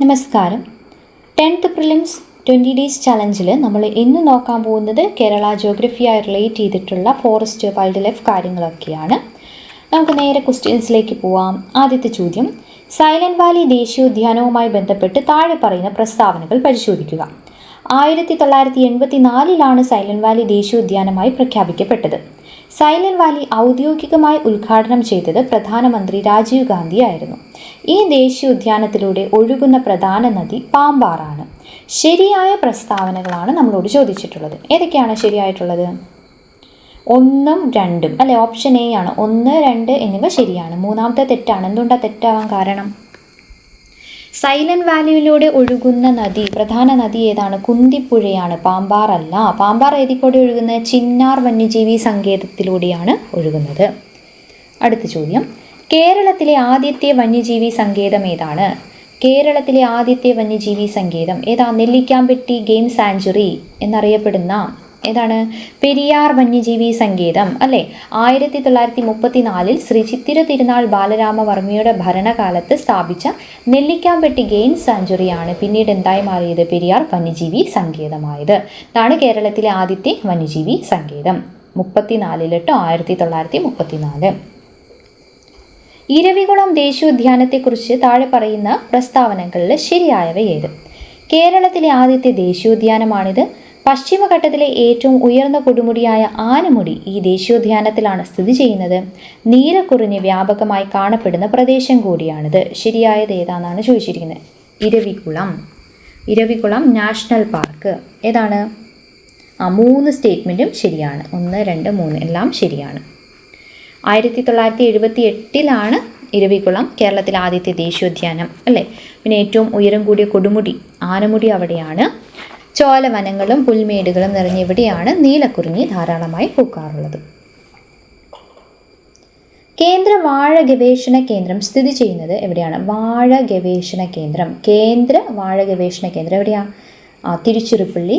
നമസ്കാരം. 10th prelims 20 days ചലഞ്ചിൽ നമ്മൾ ഇന്ന് നോക്കാൻ പോകുന്നത് കേരള ജോഗ്രഫിയായി റിലേറ്റ് ചെയ്തിട്ടുള്ള ഫോറസ്റ്റ് വൈൽഡ് ലൈഫ് കാര്യങ്ങളൊക്കെയാണ്. നമുക്ക് നേരെ ക്വസ്റ്റ്യൻസിലേക്ക് പോവാം. ആദ്യത്തെ ചോദ്യം, സൈലന്റ് വാലി ദേശീയോദ്യാനവുമായി ബന്ധപ്പെട്ട് താഴെ പറയുന്ന പ്രസ്താവനകൾ പരിശോധിക്കുക. 1984 സൈലന്റ് വാലി ദേശീയോദ്യാനമായി പ്രഖ്യാപിക്കപ്പെട്ടത്. സൈലന്റ് വാലി ഔദ്യോഗികമായി ഉദ്ഘാടനം ചെയ്തത് പ്രധാനമന്ത്രി രാജീവ് ഗാന്ധി ആയിരുന്നു. ഈ ദേശീയോദ്യാനത്തിലൂടെ ഒഴുകുന്ന പ്രധാന നദി പാമ്പാറാണ്. ശരിയായ പ്രസ്താവനകളാണ് നമ്മളോട് ചോദിച്ചിട്ടുള്ളത്. ഏതൊക്കെയാണ് ശരിയായിട്ടുള്ളത്? 1, 2 അല്ലെ, ഓപ്ഷൻ എ ആണ്. 1, 2 എന്നിവ ശരിയാണ്. മൂന്നാമത്തെ തെറ്റാണ്. എന്തുകൊണ്ടാണ് തെറ്റാവാൻ കാരണം? സൈലന്റ് വാലിയിലൂടെ ഒഴുകുന്ന നദി, പ്രധാന നദി ഏതാണ്? കുന്തിപ്പുഴയാണ്, പാമ്പാർ അല്ല. പാമ്പാർ ഏതിലൂടെ ഒഴുകുന്നത്? ചിന്നാർ വന്യജീവി സങ്കേതത്തിലൂടെയാണ് ഒഴുകുന്നത്. അടുത്ത ചോദ്യം, കേരളത്തിലെ ആദ്യത്തെ വന്യജീവി സങ്കേതം ഏതാണ്? കേരളത്തിലെ ആദ്യത്തെ വന്യജീവി സങ്കേതം ഏതാ? നെല്ലിക്കാമ്പെട്ടി ഗെയിം സാഞ്ചുറി എന്നറിയപ്പെടുന്ന ഏതാണ്? പെരിയാർ വന്യജീവി സങ്കേതം അല്ലേ. 1934 ശ്രീ ചിത്തിര തിരുനാൾ ബാലരാമവർമ്മയുടെ ഭരണകാലത്ത് സ്ഥാപിച്ച നെല്ലിക്കാമ്പെട്ടി ഗെയിം സാഞ്ചുറിയാണ് പിന്നീട് എന്തായി മാറിയത്? പെരിയാർ വന്യജീവി സങ്കേതമായത്. ഇതാണ് കേരളത്തിലെ ആദ്യത്തെ വന്യജീവി സങ്കേതം. 1934. ഇരവികുളം ദേശീയോദ്യാനത്തെക്കുറിച്ച് താഴെ പറയുന്ന പ്രസ്താവനകളിൽ ശരിയായവ ഏത്? കേരളത്തിലെ ആദ്യത്തെ ദേശീയോദ്യാനമാണിത്. പശ്ചിമഘട്ടത്തിലെ ഏറ്റവും ഉയർന്ന കൊടുമുടിയായ ആനമുടി ഈ ദേശീയോദ്യാനത്തിലാണ് സ്ഥിതി ചെയ്യുന്നത്. നീലക്കുറിഞ്ഞി വ്യാപകമായി കാണപ്പെടുന്ന പ്രദേശം കൂടിയാണിത്. ശരിയായത് ഏതാണെന്നാണ് ചോദിച്ചിരിക്കുന്നത്. ഇരവികുളം നാഷണൽ പാർക്ക് ഏതാണ്? 3 സ്റ്റേറ്റ്മെൻറ്റും ശരിയാണ്. 1, 2, 3 എല്ലാം ശരിയാണ്. 1978 ഇരവികുളം കേരളത്തിലെ ആദ്യത്തെ ദേശീയോദ്യാനം അല്ലേ. പിന്നെ ഏറ്റവും ഉയരം കൂടിയ കൊടുമുടി ആനമുടി അവിടെയാണ്. ചോലവനങ്ങളും പുൽമേടുകളും നിറഞ്ഞ ഇവിടെയാണ് നീലക്കുറിഞ്ഞി ധാരാളമായി പൂക്കാറുള്ളത്. കേന്ദ്ര വാഴ ഗവേഷണ കേന്ദ്രം സ്ഥിതി ചെയ്യുന്നത് എവിടെയാണ്? വാഴ ഗവേഷണ കേന്ദ്രം, കേന്ദ്ര വാഴ ഗവേഷണ കേന്ദ്രം എവിടെയാണ്? തിരുച്ചിറപ്പള്ളി,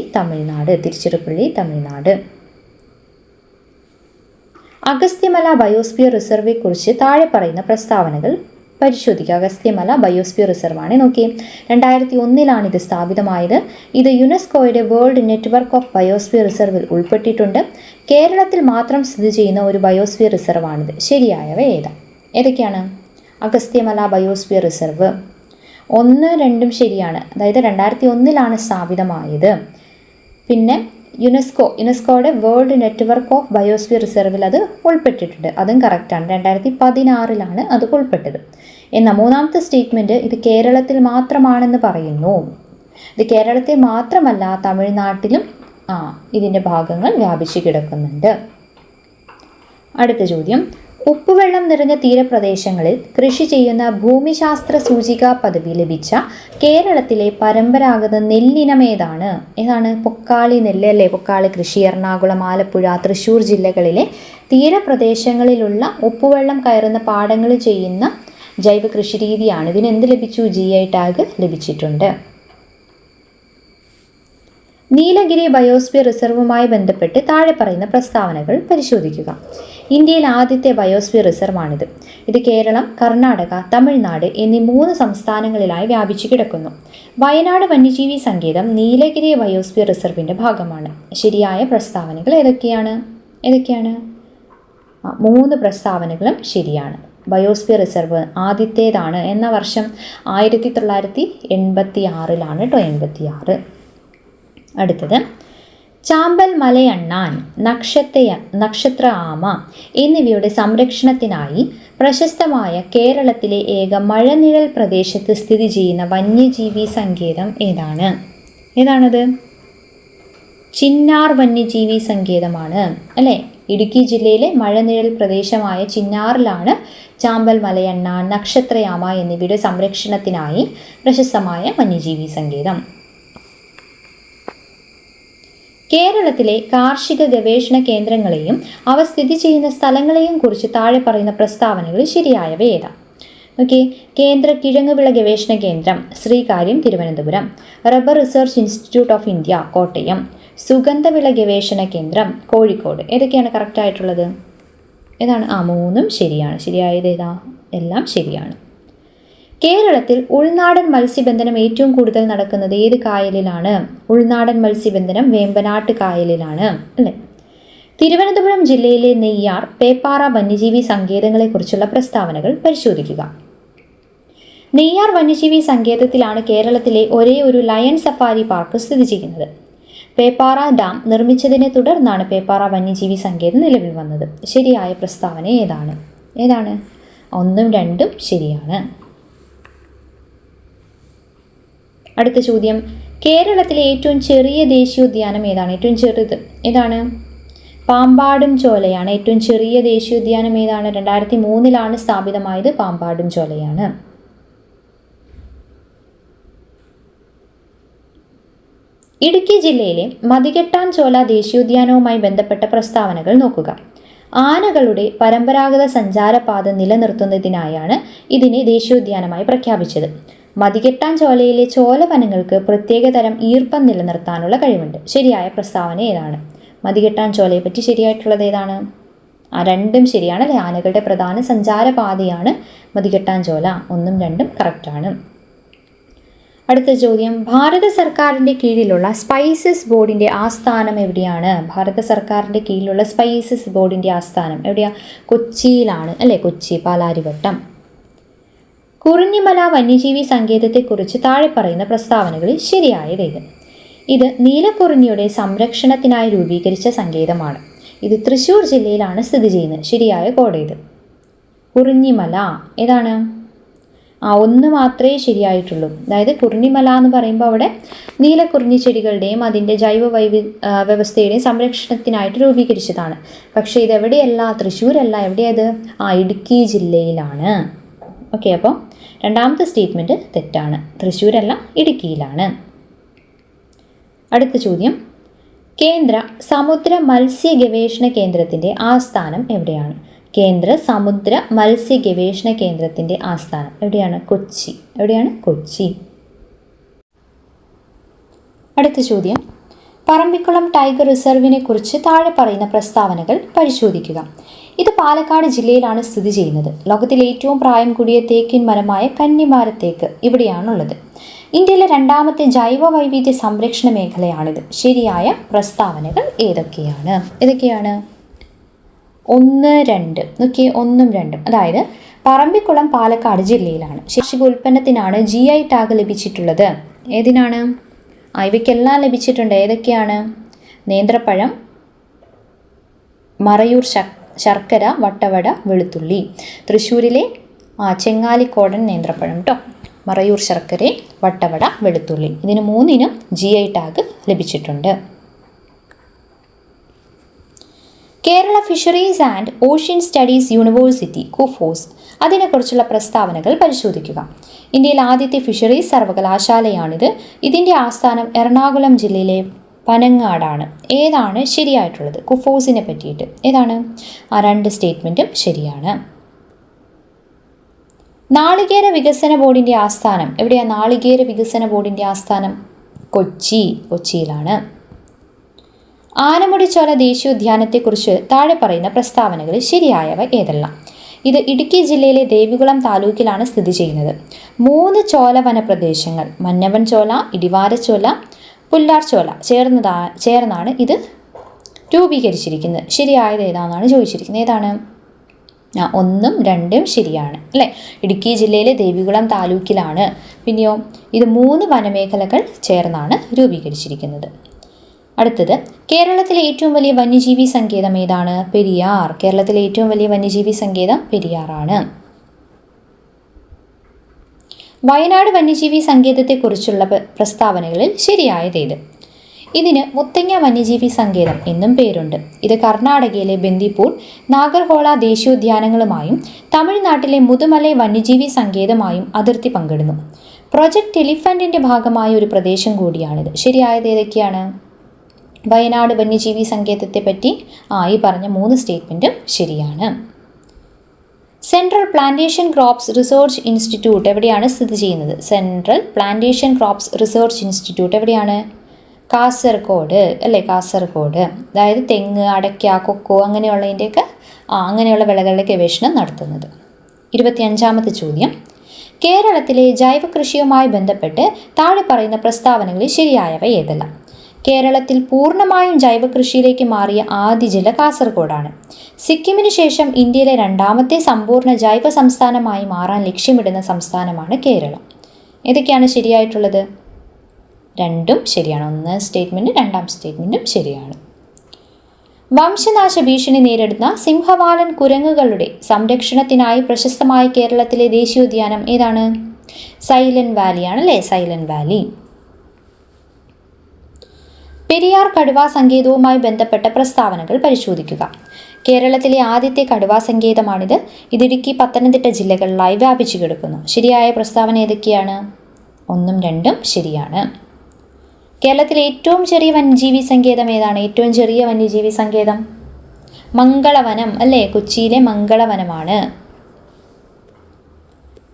തമിഴ്നാട്. അഗസ്ത്യമല ബയോസ്ഫിയർ റിസർവെ കുറിച്ച് താഴെ പറയുന്ന പ്രസ്താവനകൾ പരിശോധിക്കുക. അഗസ്ത്യമല ബയോസ്ഫിയർ റിസർവാണ്. നോക്കി, 2001 ഇത് സ്ഥാപിതമായത്. ഇത് യുനെസ്കോയുടെ വേൾഡ് നെറ്റ്വർക്ക് ഓഫ് ബയോസ്ഫിയർ റിസർവിൽ ഉൾപ്പെട്ടിട്ടുണ്ട്. കേരളത്തിൽ മാത്രം സ്ഥിതി ചെയ്യുന്ന ഒരു ബയോസ്ഫിയർ റിസർവാണിത്. ശരിയായവ ഏതൊക്കെയാണ്? അഗസ്ത്യമല ബയോസ്ഫിയർ റിസർവ് 1, 2 ശരിയാണ്. അതായത് 2001 സ്ഥാപിതമായത്. പിന്നെ യുനെസ്കോയുടെ വേൾഡ് നെറ്റ്വർക്ക് ഓഫ് ബയോസ്ഫിയർ റിസർവിൽ അത് ഉൾപ്പെട്ടിട്ടുണ്ട്. അതും കറക്റ്റാണ്. 2016 അത് ഉൾപ്പെട്ടത്. എന്നാൽ മൂന്നാമത്തെ സ്റ്റേറ്റ്മെൻറ്റ് ഇത് കേരളത്തിൽ മാത്രമാണെന്ന് പറയുന്നു. ഇത് കേരളത്തിൽ മാത്രമല്ല, തമിഴ്നാട്ടിലും ഇതിൻ്റെ ഭാഗങ്ങൾ വ്യാപിച്ചു കിടക്കുന്നുണ്ട്. അടുത്ത ചോദ്യം, ഉപ്പുവെള്ളം നിറഞ്ഞ തീരപ്രദേശങ്ങളിൽ കൃഷി ചെയ്യുന്ന ഭൂമിശാസ്ത്ര സൂചിക പദവി ലഭിച്ച കേരളത്തിലെ പരമ്പരാഗത നെല്ലിനം ഏതാണ്? പൊക്കാളി നെല്ല് അല്ലേ. പൊക്കാളി കൃഷി എറണാകുളം, ആലപ്പുഴ, തൃശ്ശൂർ ജില്ലകളിലെ തീരപ്രദേശങ്ങളിലുള്ള ഉപ്പുവെള്ളം കയറുന്ന പാടങ്ങളിൽ ചെയ്യുന്ന ജൈവ കൃഷി രീതിയാണ്. ഇതിന് എന്ത് ലഭിച്ചു? GI ടാഗ് ലഭിച്ചിട്ടുണ്ട്. നീലഗിരി ബയോസ്ഫിയർ റിസർവുമായി ബന്ധപ്പെട്ട് താഴെ പറയുന്ന പ്രസ്താവനകൾ പരിശോധിക്കുക. ഇന്ത്യയിൽ ആദ്യത്തെ ബയോസ്ഫിയർ റിസർവാണിത്. ഇത് കേരളം, കർണാടക, തമിഴ്നാട് എന്നീ 3 സംസ്ഥാനങ്ങളിലായി വ്യാപിച്ചു കിടക്കുന്നു. വയനാട് വന്യജീവി സങ്കേതം നീലഗിരി ബയോസ്ഫിയർ റിസർവിൻ്റെ ഭാഗമാണ്. ശരിയായ പ്രസ്താവനകൾ ഏതൊക്കെയാണ്? 3 പ്രസ്താവനകളും ശരിയാണ്. ബയോസ്ഫിയർ റിസർവ് ആദ്യത്തേതാണ് എന്ന വർഷം 1986 86. അടുത്തത്, ചാമ്പൽ മലയണ്ണാൻ, നക്ഷത്ര ആമ എന്നിവയുടെ സംരക്ഷണത്തിനായി പ്രശസ്തമായ കേരളത്തിലെ ഏക മഴനിഴൽ പ്രദേശത്ത് സ്ഥിതി ചെയ്യുന്ന വന്യജീവി സങ്കേതം ഏതാണത്? ചിന്നാർ വന്യജീവി സങ്കേതമാണ് അല്ലേ. ഇടുക്കി ജില്ലയിലെ മഴനിഴൽ പ്രദേശമായ ചിന്നാറിലാണ് ചാമ്പൽ മലയണ്ണാൻ, നക്ഷത്രയാമ എന്നിവയുടെ സംരക്ഷണത്തിനായി പ്രശസ്തമായ വന്യജീവി സങ്കേതം. കേരളത്തിലെ കാർഷിക ഗവേഷണ കേന്ദ്രങ്ങളെയും അവ സ്ഥിതി ചെയ്യുന്ന സ്ഥലങ്ങളെയും കുറിച്ച് താഴെ പറയുന്ന പ്രസ്താവനകൾ ശരിയായവ ഏതാ? കേന്ദ്ര കിഴങ്ങുവിള ഗവേഷണ കേന്ദ്രം Sreekaryam, Thiruvananthapuram. Rubber research institute of India, Kottayam. സുഗന്ധവിള ഗവേഷണ കേന്ദ്രം, കോഴിക്കോട്. ഏതൊക്കെയാണ് കറക്റ്റായിട്ടുള്ളത്? 3 ശരിയാണ്. ശരിയായത് ഏതാ? എല്ലാം ശരിയാണ്. കേരളത്തിൽ ഉൾനാടൻ മത്സ്യബന്ധനം ഏറ്റവും കൂടുതൽ നടക്കുന്നത് ഏത് കായലിലാണ്? ഉൾനാടൻ മത്സ്യബന്ധനം വേമ്പനാട്ട് കായലിലാണ് അല്ലേ? തിരുവനന്തപുരം ജില്ലയിലെ നെയ്യാർ, പേപ്പാറ വന്യജീവി സങ്കേതങ്ങളെക്കുറിച്ചുള്ള പ്രസ്താവനകൾ പരിശോധിക്കുക. നെയ്യാർ വന്യജീവി സങ്കേതത്തിലാണ് കേരളത്തിലെ ഒരേ ഒരു ലയൺ സഫാരി പാർക്ക് സ്ഥിതി ചെയ്യുന്നത്. പേപ്പാറ ഡാം നിർമ്മിച്ചതിനെ തുടർന്നാണ് പേപ്പാറ വന്യജീവി സങ്കേതം നിലവിൽ വന്നത്. ശരിയായ പ്രസ്താവന ഏതാണ്? 1ഉം 2ഉം ശരിയാണ്. അടുത്ത ചോദ്യം, കേരളത്തിലെ ഏറ്റവും ചെറിയ ദേശീയോദ്യാനം ഏതാണ്? ഏറ്റവും ചെറുത് ഏതാണ്? പാമ്പാടും ചോലയാണ്. ഏറ്റവും ചെറിയ ദേശീയോദ്യാനം ഏതാണ്? 2003 സ്ഥാപിതമായത് പാമ്പാടും ചോലയാണ്. ഇടുക്കി ജില്ലയിലെ മതികെട്ടാൻ ചോല ദേശീയോദ്യാനവുമായി ബന്ധപ്പെട്ട പ്രസ്താവനകൾ നോക്കുക. ആനകളുടെ പരമ്പരാഗത സഞ്ചാരപാത നിലനിർത്തുന്നതിനായാണ് ഇതിനെ ദേശീയോദ്യാനമായി പ്രഖ്യാപിച്ചത്. മതികെട്ടാൻ ചോലയിലെ ചോലവനങ്ങൾക്ക് പ്രത്യേകതരം ഈർപ്പം നിലനിർത്താനുള്ള കഴിവുണ്ട്. ശരിയായ പ്രസ്താവന ഏതാണ്? മതികെട്ടാൻ ചോലയെ പറ്റി ശരിയായിട്ടുള്ളത് ഏതാണ്? 2ഉം ശരിയാണ്. ആനകളുടെ പ്രധാന സഞ്ചാരപാതയാണ് മതികെട്ടാൻ ചോല. 1ഉം 2ഉം കറക്റ്റാണ്. അടുത്ത ചോദ്യം, ഭാരത സർക്കാരിൻ്റെ കീഴിലുള്ള സ്പൈസസ് ബോർഡിൻ്റെ ആസ്ഥാനം എവിടെയാണ്? ഭാരത സർക്കാരിൻ്റെ കീഴിലുള്ള സ്പൈസസ് ബോർഡിൻ്റെ ആസ്ഥാനം എവിടെയാണ്? കൊച്ചിയിലാണ് അല്ലേ? കൊച്ചി, പാലാരിവട്ടം. കുറിഞ്ഞിമല വന്യജീവി സങ്കേതത്തെക്കുറിച്ച് താഴെ പറയുന്ന പ്രസ്താവനകളിൽ ശരിയായത് ഏത്? ഇത് നീലക്കുറിഞ്ഞിയുടെ സംരക്ഷണത്തിനായി രൂപീകരിച്ച സങ്കേതമാണ്. ഇത് തൃശ്ശൂർ ജില്ലയിലാണ് സ്ഥിതി ചെയ്യുന്നത്. ശരിയായ കോഡ് ഏത്? കുറിഞ്ഞിമല. ഏതാണ്? 1 മാത്രമേ ശരിയായിട്ടുള്ളൂ. അതായത് കുറിഞ്ഞിമല എന്ന് പറയുമ്പോൾ അവിടെ നീലക്കുറിഞ്ഞി ചെടികളുടെയും അതിൻ്റെ ജൈവ വ്യവസ്ഥയുടെയും സംരക്ഷണത്തിനായിട്ട് രൂപീകരിച്ചതാണ്. പക്ഷേ ഇതെവിടെയല്ല? തൃശ്ശൂരല്ല. എവിടെയത്? ഇടുക്കി ജില്ലയിലാണ്. ഓക്കെ, അപ്പോൾ 2ാമത്തെ സ്റ്റേറ്റ്മെൻറ്റ് തെറ്റാണ്. തൃശ്ശൂരല്ല, ഇടുക്കിയിലാണ്. അടുത്ത ചോദ്യം, കേന്ദ്ര സമുദ്ര മത്സ്യ ഗവേഷണ കേന്ദ്രത്തിൻ്റെ ആസ്ഥാനം എവിടെയാണ്? കേന്ദ്ര സമുദ്ര മത്സ്യ ഗവേഷണ കേന്ദ്രത്തിൻ്റെ ആസ്ഥാനം എവിടെയാണ്? കൊച്ചി. എവിടെയാണ്? കൊച്ചി. അടുത്ത ചോദ്യം, പറമ്പിക്കുളം ടൈഗർ റിസർവിനെ കുറിച്ച് താഴെ പറയുന്ന പ്രസ്താവനകൾ പരിശോധിക്കുക. ഇത് പാലക്കാട് ജില്ലയിലാണ് സ്ഥിതി ചെയ്യുന്നത്. ലോകത്തിലെ ഏറ്റവും പ്രായം കൂടിയ തേക്കിൻ മരമായ കന്നിമാരത്തേക്ക് ഇവിടെയാണുള്ളത്. ഇന്ത്യയിലെ 2ാമത്തെ ജൈവ വൈവിധ്യ സംരക്ഷണ മേഖലയാണിത്. ശരിയായ പ്രസ്താവനകൾ ഏതൊക്കെയാണ്? 1, 2. നോക്കിയേ, 1ഉം 2ഉം. അതായത് പറമ്പിക്കുളം പാലക്കാട് ജില്ലയിലാണ്. കാർഷികോൽപ്പന്നത്തിനാണ് GI ടാഗ് ലഭിച്ചിട്ടുള്ളത്. ഏതിനാണ്? ഇവയ്ക്കെല്ലാം ലഭിച്ചിട്ടുണ്ട്. ഏതൊക്കെയാണ്? നേന്ത്രപ്പഴം, മറയൂർ ശർക്കര, വട്ടവട, വെളുത്തുള്ളി. തൃശ്ശൂരിലെ ചെങ്ങാലിക്കോടൻ നേന്ത്രപ്പഴം കേട്ടോ. മറയൂർ ശർക്കര, വട്ടവട, വെളുത്തുള്ളി. ഇതിന് 3നും GI ടാഗ് ലഭിച്ചിട്ടുണ്ട്. Kerala fisheries and ocean studies university KUFOS, അതിനെക്കുറിച്ചുള്ള പ്രസ്താവനകൾ പരിശോധിക്കുക. ഇന്ത്യയിലെ ആദ്യത്തെ ഫിഷറീസ് സർവകലാശാലയാണിത്. ഇതിൻ്റെ ആസ്ഥാനം എറണാകുളം ജില്ലയിലെ പനങ്ങാടാണ്. ഏതാണ് ശരിയായിട്ടുള്ളത്? കുഫോസിനെ പറ്റിയിട്ട് ഏതാണ്? 2 സ്റ്റേറ്റ്മെൻറ്റും ശരിയാണ്. നാളികേര വികസന ബോർഡിൻ്റെ ആസ്ഥാനം എവിടെയാണ്? നാളികേര വികസന ബോർഡിൻ്റെ ആസ്ഥാനം കൊച്ചിയിലാണ്. ആനമുടിച്ചോല ദേശീയോദ്യാനത്തെക്കുറിച്ച് താഴെ പറയുന്ന പ്രസ്താവനകളിൽ ശരിയായവ ഏതെല്ലാം? ഇത് ഇടുക്കി ജില്ലയിലെ ദേവികുളം താലൂക്കിലാണ് സ്ഥിതി ചെയ്യുന്നത്. 3 ചോല വനപ്രദേശങ്ങൾ, മന്നവൻ ചോല, ഇടിവാരച്ചോല, പുല്ലാർ ചോല ചേർന്നാണ് ഇത് രൂപീകരിച്ചിരിക്കുന്നത്. ശരിയായത് ഏതാണെന്നാണ് ചോദിച്ചിരിക്കുന്നത്. ഏതാണ്? 1ഉം 2ഉം ശരിയാണ് അല്ലേ? ഇടുക്കി ജില്ലയിലെ ദേവികുളം താലൂക്കിലാണ്. പിന്നെയോ ഇത് 3 വനമേഖലകൾ ചേർന്നാണ് രൂപീകരിച്ചിരിക്കുന്നത്. അടുത്തത്, കേരളത്തിലെ ഏറ്റവും വലിയ വന്യജീവി സങ്കേതം ഏതാണ്? പെരിയാർ. കേരളത്തിലെ ഏറ്റവും വലിയ വന്യജീവി സങ്കേതം പെരിയാറാണ്. വയനാട് വന്യജീവി സങ്കേതത്തെക്കുറിച്ചുള്ള പ്രസ്താവനകളിൽ ശരിയായതേത്? ഇതിന് മുത്തങ്ങ വന്യജീവി സങ്കേതം എന്നും പേരുണ്ട്. ഇത് കർണാടകയിലെ ബന്ദിപ്പൂർ, നാഗർഹോള ദേശീയോദ്യാനങ്ങളുമായും തമിഴ്നാട്ടിലെ മുതുമലൈ വന്യജീവി സങ്കേതമായും അതിർത്തി പങ്കിടുന്നു. പ്രൊജക്ട് എലിഫന്റിന്റെ ഭാഗമായ ഒരു പ്രദേശം കൂടിയാണിത്. ശരിയായത് ഏതൊക്കെയാണ്? വയനാട് വന്യജീവി സങ്കേതത്തെ പറ്റി ഈ പറഞ്ഞ 3 സ്റ്റേറ്റ്മെൻറ്റും ശരിയാണ്. Central plantation crops research institute എവിടെയാണ് സ്ഥിതി ചെയ്യുന്നത്? Central plantation crops research institute എവിടെയാണ്? കാസർഗോഡ് അല്ലേ? കാസർഗോഡ്. അതായത് തെങ്ങ്, അടയ്ക്ക, കൊക്കോ അങ്ങനെയുള്ള വിളകളുടെ ഗവേഷണം നടത്തുന്നത്. 25ാമത്തെ ചോദ്യം, കേരളത്തിലെ ജൈവ കൃഷിയുമായി ബന്ധപ്പെട്ട് താഴെ പറയുന്ന പ്രസ്താവനകളിൽ ശരിയായവ ഏതെല്ലാം? കേരളത്തിൽ പൂർണ്ണമായും ജൈവ കൃഷിയിലേക്ക് മാറിയ ആദ്യ ജില്ല കാസർഗോഡാണ്. സിക്കിമിന് ശേഷം ഇന്ത്യയിലെ രണ്ടാമത്തെ സമ്പൂർണ്ണ ജൈവ സംസ്ഥാനമായി മാറാൻ ലക്ഷ്യമിടുന്ന സംസ്ഥാനമാണ് കേരളം. ഏതൊക്കെയാണ് ശരിയായിട്ടുള്ളത്? രണ്ടും ശരിയാണ്. ഒന്ന് സ്റ്റേറ്റ്മെൻറ്റ്, രണ്ടാം സ്റ്റേറ്റ്മെൻറ്റും ശരിയാണ്. വംശനാശ ഭീഷണി നേരിടുന്ന സിംഹവാലൻ കുരങ്ങുകളുടെ സംരക്ഷണത്തിനായി പ്രശസ്തമായ കേരളത്തിലെ ദേശീയോദ്യാനം ഏതാണ്? സൈലന്റ് വാലിയാണ് അല്ലേ? Silent Valley. പെരിയാർ കടുവാ സങ്കേതവുമായി ബന്ധപ്പെട്ട പ്രസ്താവനകൾ പരിശോധിക്കുക. കേരളത്തിലെ ആദ്യത്തെ കടുവാ സങ്കേതമാണിത്. ഇത് ഇടുക്കി, പത്തനംതിട്ട ജില്ലകളിലായി വ്യാപിച്ചു കിടക്കുന്നു. ശരിയായ പ്രസ്താവന ഏതൊക്കെയാണ്? ഒന്നും രണ്ടും ശരിയാണ്. കേരളത്തിലെ ഏറ്റവും ചെറിയ വന്യജീവി സങ്കേതം ഏതാണ്? ഏറ്റവും ചെറിയ വന്യജീവി സങ്കേതം മംഗളവനം അല്ലേ? കൊച്ചിയിലെ മംഗളവനമാണ്.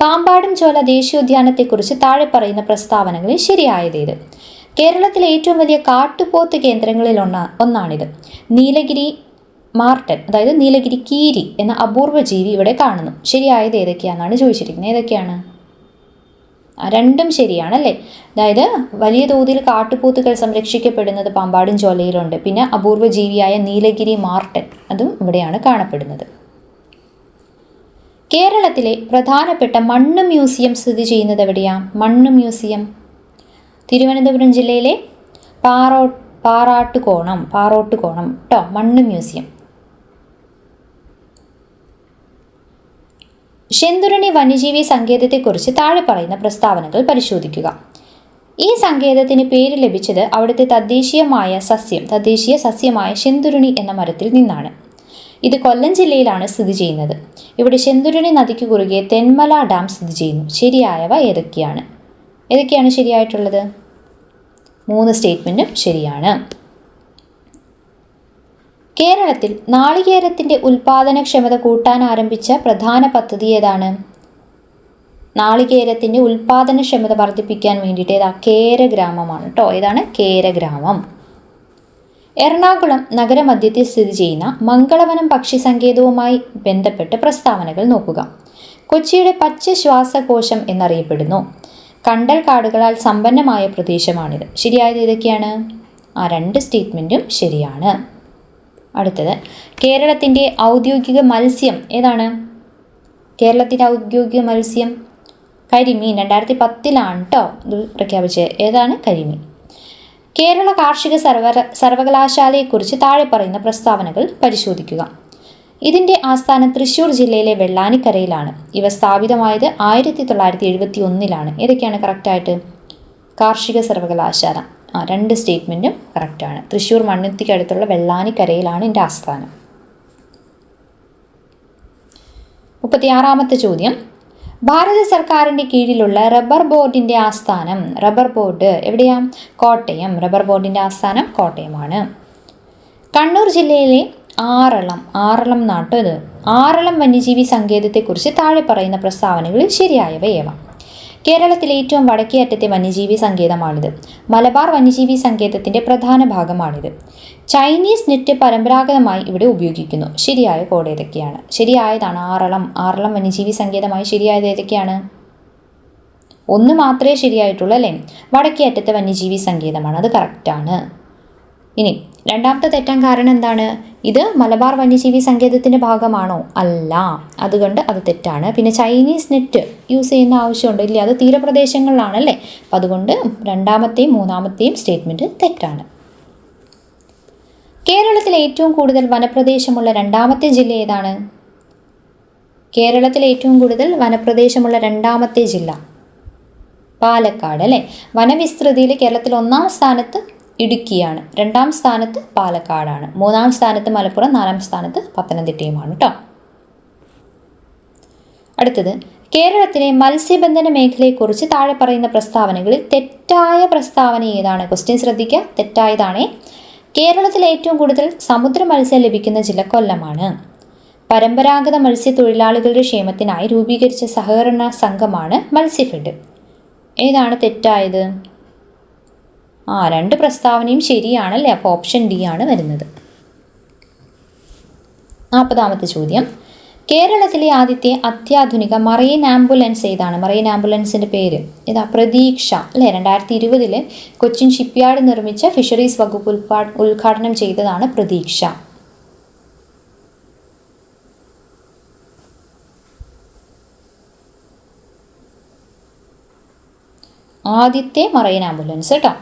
പാമ്പാടും ചോല ദേശീയോദ്യാനത്തെക്കുറിച്ച് താഴെ പറയുന്ന പ്രസ്താവനകളിൽ ശരിയായതേത്? കേരളത്തിലെ ഏറ്റവും വലിയ കാട്ടുപോത്ത് കേന്ദ്രങ്ങളിൽ ഒന്നാണിത്. നീലഗിരി മാർട്ടൻ, അതായത് നീലഗിരി കീരി എന്ന അപൂർവ ജീവി ഇവിടെ കാണുന്നു. ശരിയായത് ഏതൊക്കെയാണെന്നാണ് ചോദിച്ചിരിക്കുന്നത്. ഏതൊക്കെയാണ്? രണ്ടും ശരിയാണല്ലേ. അതായത് വലിയ തോതിൽ കാട്ടുപോത്തുകൾ സംരക്ഷിക്കപ്പെടുന്നത് പാമ്പാടും ചോലയിലുണ്ട്. പിന്നെ അപൂർവ ജീവിയായ നീലഗിരി മാർട്ടൻ, അതും ഇവിടെയാണ് കാണപ്പെടുന്നത്. കേരളത്തിലെ പ്രധാനപ്പെട്ട മണ്ണ് മ്യൂസിയം സ്ഥിതി ചെയ്യുന്നത് എവിടെയാണ്? മണ്ണ് മ്യൂസിയം തിരുവനന്തപുരം ജില്ലയിലെ പാറാട്ടുകോണം കേട്ടോ, മണ്ണ് മ്യൂസിയം. ശെന്തുരണി വന്യജീവി സങ്കേതത്തെക്കുറിച്ച് താഴെ പറയുന്ന പ്രസ്താവനകൾ പരിശോധിക്കുക. ഈ സങ്കേതത്തിന് പേര് ലഭിച്ചത് അവിടുത്തെ തദ്ദേശീയ സസ്യമായ ശെന്തുരണി എന്ന മരത്തിൽ നിന്നാണ്. ഇത് കൊല്ലം ജില്ലയിലാണ് സ്ഥിതി ചെയ്യുന്നത്. ഇവിടെ ശെന്തുരണി നദിക്ക് കുറുകെ തെന്മല ഡാം സ്ഥിതി ചെയ്യുന്നു. ശരിയായവ ഏതൊക്കെയാണ്? ഏതൊക്കെയാണ് ശരിയായിട്ടുള്ളത്? 3 സ്റ്റേറ്റ്മെൻറ്റും ശരിയാണ്. കേരളത്തിൽ നാളികേരത്തിൻ്റെ ഉൽപാദനക്ഷമത കൂട്ടാൻ ആരംഭിച്ച പ്രധാന പദ്ധതി ഏതാണ്? നാളികേരത്തിൻ്റെ ഉൽപാദനക്ഷമത വർദ്ധിപ്പിക്കാൻ വേണ്ടിയിട്ട് കേരഗ്രാമമാണ് കേട്ടോ. ഏതാണ്? കേരഗ്രാമം. എറണാകുളം നഗരമധ്യത്തിൽ സ്ഥിതി ചെയ്യുന്ന മംഗളവനം പക്ഷി സങ്കേതവുമായി ബന്ധപ്പെട്ട് പ്രസ്താവനകൾ നോക്കുക. കൊച്ചിയുടെ പച്ച ശ്വാസകോശം എന്നറിയപ്പെടുന്നു. കണ്ടൽ കാടുകളാൽ സമ്പന്നമായ പ്രദേശമാണിത്. ശരിയായത് ഏതൊക്കെയാണ്? 2 സ്റ്റേറ്റ്മെൻറ്റും ശരിയാണ്. അടുത്തത്, കേരളത്തിൻ്റെ ഔദ്യോഗിക മത്സ്യം ഏതാണ്? കേരളത്തിൻ്റെ ഔദ്യോഗിക മത്സ്യം കരിമീൻ. 2010 കേട്ടോ ഇത് പ്രഖ്യാപിച്ചത്. ഏതാണ്? കരിമീൻ. കേരള കാർഷിക സർവകലാശാലയെക്കുറിച്ച് താഴെ പറയുന്ന പ്രസ്താവനകൾ പരിശോധിക്കുക. ഇതിൻ്റെ ആസ്ഥാനം തൃശ്ശൂർ ജില്ലയിലെ വെള്ളാനിക്കരയിലാണ്. ഇവ സ്ഥാപിതമായത് 1971. ഏതൊക്കെയാണ് കറക്റ്റായിട്ട്? കാർഷിക സർവകലാശാല. 2 സ്റ്റേറ്റ്മെൻറ്റും കറക്റ്റാണ്. തൃശ്ശൂർ മണ്ണുത്തിക്കടുത്തുള്ള വെള്ളാനിക്കരയിലാണ് ഇതിൻ്റെ ആസ്ഥാനം. 36ാമത്തെ ചോദ്യം. ഭാരത സർക്കാരിൻ്റെ കീഴിലുള്ള റബ്ബർ ബോർഡിൻ്റെ ആസ്ഥാനം, റബ്ബർ ബോർഡ് എവിടെയാണ്? കോട്ടയം. റബ്ബർ ബോർഡിൻ്റെ ആസ്ഥാനം കോട്ടയമാണ്. കണ്ണൂർ ജില്ലയിലെ ആറളം നാട്ടോ ഇത്. ആറളം വന്യജീവി സങ്കേതത്തെക്കുറിച്ച് താഴെ പറയുന്ന പ്രസ്താവനകളിൽ ശരിയായവ ഏവ? കേരളത്തിലെ ഏറ്റവും വടക്കേ അറ്റത്തെ വന്യജീവി സങ്കേതമാണിത്. മലബാർ വന്യജീവി സങ്കേതത്തിൻ്റെ പ്രധാന ഭാഗമാണിത്. ചൈനീസ് നെറ്റ് പരമ്പരാഗതമായി ഇവിടെ ഉപയോഗിക്കുന്നു. ശരിയായ കോഡ് ഏതൊക്കെയാണ്? ശരിയായതാണ് ആറളം വന്യജീവി സങ്കേതമായി ശരിയായത് ഏതൊക്കെയാണ്? 1 മാത്രമേ ശരിയായിട്ടുള്ളൂ അല്ലേ? വടക്കേ അറ്റത്തെ വന്യജീവി സങ്കേതമാണ്, അത് കറക്റ്റാണ്. ഇനി രണ്ടാമത്തെ തെറ്റാൻ കാരണം എന്താണ്? ഇത് മലബാർ വന്യജീവി സങ്കേതത്തിൻ്റെ ഭാഗമാണോ? അല്ല, അതുകൊണ്ട് അത് തെറ്റാണ്. പിന്നെ ചൈനീസ് നെറ്റ് യൂസ് ചെയ്യുന്ന ആവശ്യമുണ്ടോ? ഇല്ല, അത് തീരപ്രദേശങ്ങളിലാണല്ലേ. അപ്പം അതുകൊണ്ട് 2ാമത്തെയും 3ാമത്തെയും സ്റ്റേറ്റ്മെൻറ്റ് തെറ്റാണ്. കേരളത്തിലെ ഏറ്റവും കൂടുതൽ വനപ്രദേശമുള്ള 2ാമത്തെ ജില്ല ഏതാണ്? കേരളത്തിലെ ഏറ്റവും കൂടുതൽ വനപ്രദേശമുള്ള 2ാമത്തെ ജില്ല പാലക്കാട് അല്ലേ. വനവിസ്തൃതിയിൽ കേരളത്തിൽ 1ാം സ്ഥാനത്ത് ഇടുക്കിയാണ്, 2ാം സ്ഥാനത്ത് പാലക്കാടാണ്, 3ാം സ്ഥാനത്ത് മലപ്പുറം, 4ാം സ്ഥാനത്ത് പത്തനംതിട്ടയുമാണ് കേട്ടോ. അടുത്തത്, കേരളത്തിലെ മത്സ്യബന്ധന മേഖലയെക്കുറിച്ച് താഴെ പറയുന്ന പ്രസ്താവനകളിൽ തെറ്റായ പ്രസ്താവന ഏതാണ്? ക്വസ്റ്റ്യൻ ശ്രദ്ധിക്കുക, തെറ്റായതാണ്. കേരളത്തിലെ ഏറ്റവും കൂടുതൽ സമുദ്ര മത്സ്യം ലഭിക്കുന്ന ജില്ല കൊല്ലമാണ്. പരമ്പരാഗത മത്സ്യത്തൊഴിലാളികളുടെ ക്ഷേമത്തിനായി രൂപീകരിച്ച സഹകരണ സംഘമാണ് മത്സ്യഫെഡ്. ഏതാണ് തെറ്റായത്? 2 പ്രസ്താവനയും ശരിയാണല്ലേ. അപ്പോൾ ഓപ്ഷൻ ഡി ആണ് വരുന്നത്. 40ാമത്തെ ചോദ്യം. കേരളത്തിലെ ആദ്യത്തെ അത്യാധുനിക മറൈൻ ആംബുലൻസ് ഏതാണ്? മറൈൻ ആംബുലൻസിൻ്റെ പേര് ഇതാ പ്രതീക്ഷ അല്ലേ. 2020 കൊച്ചിൻ ഷിപ്പ്യാർഡ് നിർമ്മിച്ച ഫിഷറീസ് വകുപ്പ് ഉദ്ഘാടനം ചെയ്തതാണ് പ്രതീക്ഷ. ആദ്യത്തെ മറൈൻ ആംബുലൻസ് കേട്ടോ.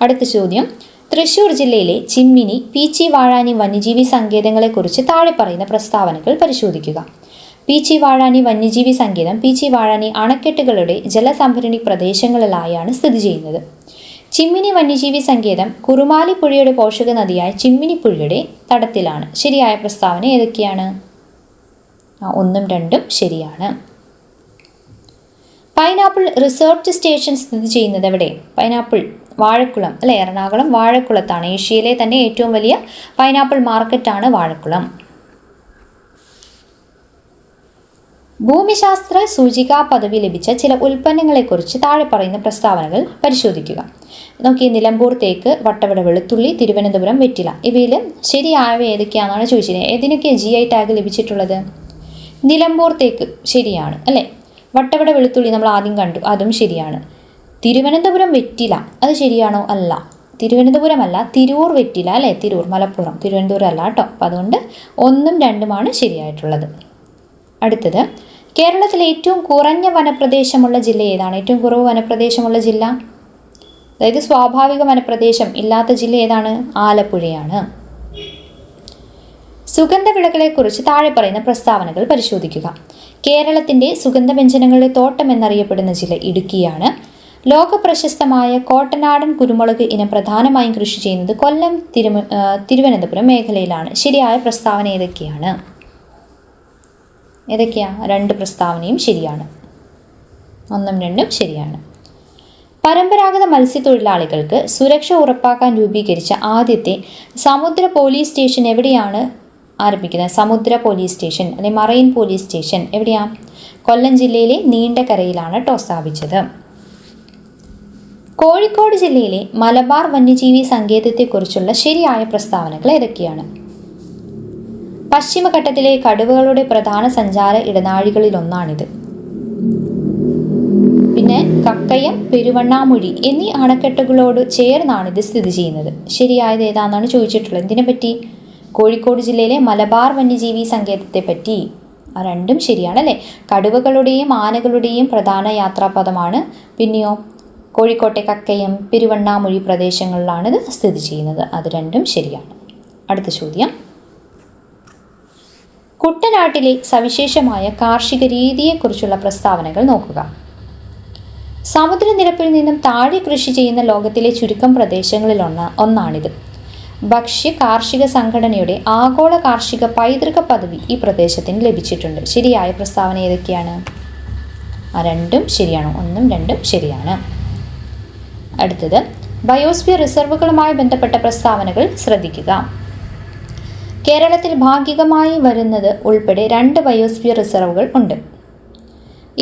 അടുത്ത ചോദ്യം, തൃശ്ശൂർ ജില്ലയിലെ ചിമ്മിനി, പീച്ചി വാഴാനി വന്യജീവി സങ്കേതങ്ങളെക്കുറിച്ച് താഴെ പറയുന്ന പ്രസ്താവനകൾ പരിശോധിക്കുക. പീച്ചി വാഴാനി വന്യജീവി സങ്കേതം പീച്ചി വാഴാനി അണക്കെട്ടുകളുടെ ജലസംഭരണി പ്രദേശങ്ങളിലായാണ് സ്ഥിതി ചെയ്യുന്നത്. ചിമ്മിനി വന്യജീവി സങ്കേതം കുറുമാലി പുഴയുടെ പോഷക നദിയായ ചിമ്മിനി പുഴയുടെ തടത്തിലാണ്. ശരിയായ പ്രസ്താവന ഏതൊക്കെയാണ്? 1ഉം 2ഉം ശരിയാണ്. പൈനാപ്പിൾ റിസർച്ച് സ്റ്റേഷൻ സ്ഥിതി ചെയ്യുന്നത് എവിടെ? പൈനാപ്പിൾ വാഴക്കുളം അല്ലെ, എറണാകുളം വാഴക്കുളത്താണ്. ഏഷ്യയിലെ തന്നെ ഏറ്റവും വലിയ പൈനാപ്പിൾ മാർക്കറ്റാണ് വാഴക്കുളം. ഭൂമിശാസ്ത്ര സൂചികാ പദവി ലഭിച്ച ചില ഉൽപ്പന്നങ്ങളെക്കുറിച്ച് താഴെ പറയുന്ന പ്രസ്താവനകൾ പരിശോധിക്കുക. നോക്കി, നിലമ്പൂർ തേക്ക്, വട്ടവട വെളുത്തുള്ളി, തിരുവനന്തപുരം വെറ്റില. ഇവയിൽ ശരിയായവ ഏതൊക്കെയാണെന്നാണ് ചോദിച്ചത്. ഏതിനൊക്കെ GI ടാഗ് ലഭിച്ചിട്ടുള്ളത്? നിലമ്പൂർ തേക്ക് ശരിയാണ് അല്ലേ. വട്ടവട വെളുത്തുള്ളി നമ്മൾ ആദ്യം കണ്ടു, അതും ശരിയാണ്. തിരുവനന്തപുരം വെറ്റില അത് ശരിയാണോ? അല്ല, തിരുവനന്തപുരം അല്ല, തിരൂർ വെറ്റില അല്ലേ, തിരൂർ മലപ്പുറം, തിരുവനന്തപുരം അല്ല കേട്ടോ. അപ്പം അതുകൊണ്ട് 1ഉം 2ഉമാണ് ശരിയായിട്ടുള്ളത്. അടുത്തത്, കേരളത്തിലെ ഏറ്റവും കുറഞ്ഞ വനപ്രദേശമുള്ള ജില്ല ഏതാണ്? ഏറ്റവും കുറവ് വനപ്രദേശമുള്ള ജില്ല, അതായത് സ്വാഭാവിക വനപ്രദേശം ഇല്ലാത്ത ജില്ല ഏതാണ്? ആലപ്പുഴയാണ്. സുഗന്ധവിളകളെക്കുറിച്ച് താഴെ പറയുന്ന പ്രസ്താവനകൾ പരിശോധിക്കുക. കേരളത്തിൻ്റെ സുഗന്ധവ്യഞ്ജനങ്ങളുടെ തോട്ടം എന്നറിയപ്പെടുന്ന ജില്ല ഇടുക്കിയാണ്. ലോക പ്രശസ്തമായ കോട്ടനാടൻ കുരുമുളക് ഇനം പ്രധാനമായും കൃഷി ചെയ്യുന്നത് കൊല്ലം, തിരുവനന്തപുരം മേഖലയിലാണ്. ശരിയായ പ്രസ്താവന ഏതൊക്കെയാണ്? 2 പ്രസ്താവനയും ശരിയാണ്. 1ഉം 2ഉം ശരിയാണ്. പരമ്പരാഗത മത്സ്യത്തൊഴിലാളികൾക്ക് സുരക്ഷ ഉറപ്പാക്കാൻ രൂപീകരിച്ച ആദ്യത്തെ സമുദ്ര പോലീസ് സ്റ്റേഷൻ എവിടെയാണ് ആരംഭിക്കുന്നത്? സമുദ്ര പോലീസ് സ്റ്റേഷൻ അല്ലെങ്കിൽ മറൈൻ പോലീസ് സ്റ്റേഷൻ എവിടെയാണ്? കൊല്ലം ജില്ലയിലെ നീണ്ടകരയിലാണ് കേട്ടോ സ്ഥാപിച്ചത്. കോഴിക്കോട് ജില്ലയിലെ മലബാർ വന്യജീവി സങ്കേതത്തെക്കുറിച്ചുള്ള ശരിയായ പ്രസ്താവനകൾ ഏതൊക്കെയാണ്? പശ്ചിമഘട്ടത്തിലെ കടുവകളുടെ പ്രധാന സഞ്ചാര ഇടനാഴികളിലൊന്നാണിത്. പിന്നെ കക്കയം, പെരുവണ്ണാമുഴി എന്നീ അണക്കെട്ടുകളോട് ചേർന്നാണിത് സ്ഥിതി ചെയ്യുന്നത്. ശരിയായത് ഏതാണെന്നാണ് ചോദിച്ചിട്ടുള്ളത്. ഇതിനെപ്പറ്റി കോഴിക്കോട് ജില്ലയിലെ മലബാർ വന്യജീവി സങ്കേതത്തെ പറ്റി. 2ഉം ശരിയാണ് അല്ലേ. കടുവകളുടെയും ആനകളുടെയും പ്രധാന യാത്രാപഥമാണ്. പിന്നെയോ കോഴിക്കോട്ടെ കക്കയം, പെരുവണ്ണാമുഴി പ്രദേശങ്ങളിലാണിത് സ്ഥിതി ചെയ്യുന്നത്. അത് 2ഉം ശരിയാണ്. അടുത്ത ചോദ്യം, കുട്ടനാട്ടിലെ സവിശേഷമായ കാർഷിക രീതിയെക്കുറിച്ചുള്ള പ്രസ്താവനകൾ നോക്കുക. സമുദ്രനിരപ്പിൽ നിന്നും താഴെ കൃഷി ചെയ്യുന്ന ലോകത്തിലെ ചുരുക്കം പ്രദേശങ്ങളിൽ ഒന്നാണിത്. ഭക്ഷ്യ കാർഷിക സംഘടനയുടെ ആഗോള കാർഷിക പൈതൃക പദവി ഈ പ്രദേശത്തിന് ലഭിച്ചിട്ടുണ്ട്. ശരിയായ പ്രസ്താവന ഏതൊക്കെയാണ്? 2ഉം ശരിയാണ്. 1ഉം 2ഉം ശരിയാണ്. അടുത്തത്, ബയോസ്ഫിയർ റിസർവുകളുമായി ബന്ധപ്പെട്ട പ്രസ്താവനകൾ ശ്രദ്ധിക്കുക. കേരളത്തിൽ ഭാഗികമായി വരുന്നത് ഉൾപ്പെടെ 2 ബയോസ്ഫിയർ റിസർവുകൾ ഉണ്ട്.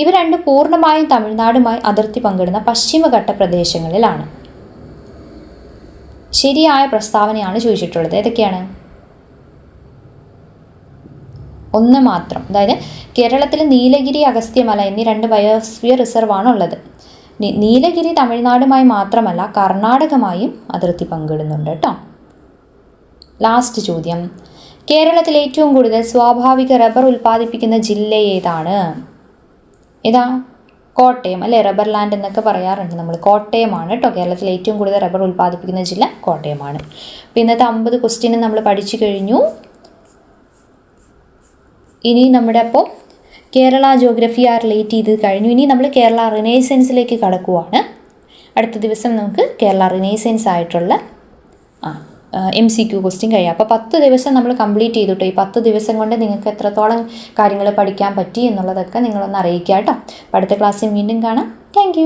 ഇവ 2 പൂർണ്ണമായും തമിഴ്നാടുമായി അതിർത്തി പങ്കിടുന്ന പശ്ചിമഘട്ട പ്രദേശങ്ങളിലാണ്. ശരിയായ പ്രസ്താവനയാണ് ചോദിച്ചിട്ടുള്ളത്. ഏതൊക്കെയാണ്? 1 മാത്രം. അതായത് കേരളത്തിൽ നീലഗിരി, അഗസ്ത്യമല എന്നീ 2 ബയോസ്ഫിയർ റിസർവാണ് ഉള്ളത്. നീലഗിരി തമിഴ്നാടുമായി മാത്രമല്ല കർണാടകമായും അതിർത്തി പങ്കിടുന്നുണ്ട് കേട്ടോ. ലാസ്റ്റ് ചോദ്യം, കേരളത്തിൽ ഏറ്റവും കൂടുതൽ സ്വാഭാവിക റബ്ബർ ഉൽപ്പാദിപ്പിക്കുന്ന ജില്ല ഏതാണ്? കോട്ടയം അല്ലേ. റബ്ബർ ലാൻഡ് എന്നൊക്കെ പറയാറുണ്ട് നമ്മൾ. കോട്ടയമാണ് കേട്ടോ. കേരളത്തിൽ ഏറ്റവും കൂടുതൽ റബ്ബർ ഉൽപ്പാദിപ്പിക്കുന്ന ജില്ല കോട്ടയമാണ്. അപ്പോൾ ഇന്നത്തെ 50 ക്വസ്റ്റ്യനും നമ്മൾ പഠിച്ചു കഴിഞ്ഞു. ഇനി നമ്മുടെ അപ്പോൾ കേരള ജോഗ്രഫി റിലേറ്റ് ചെയ്ത് കഴിഞ്ഞു. ഇനി നമ്മൾ കേരള റിനൈസൻസിലേക്ക് കടക്കുവാണ്. അടുത്ത ദിവസം നമുക്ക് കേരള റിനൈസൻസ് ആയിട്ടുള്ള MCQ ക്വസ്റ്റ്യൻ കഴിയാം. അപ്പോൾ 10 ദിവസം നമ്മൾ കംപ്ലീറ്റ് ചെയ്തിട്ടോ. ഈ 10 ദിവസം കൊണ്ട് നിങ്ങൾക്ക് എത്രത്തോളം കാര്യങ്ങൾ പഠിക്കാൻ പറ്റി എന്നുള്ളതൊക്കെ നിങ്ങളൊന്ന് അറിയിക്കുക കേട്ടോ. അപ്പോൾ അടുത്ത ക്ലാസ്സിൽ വീണ്ടും കാണാം. താങ്ക്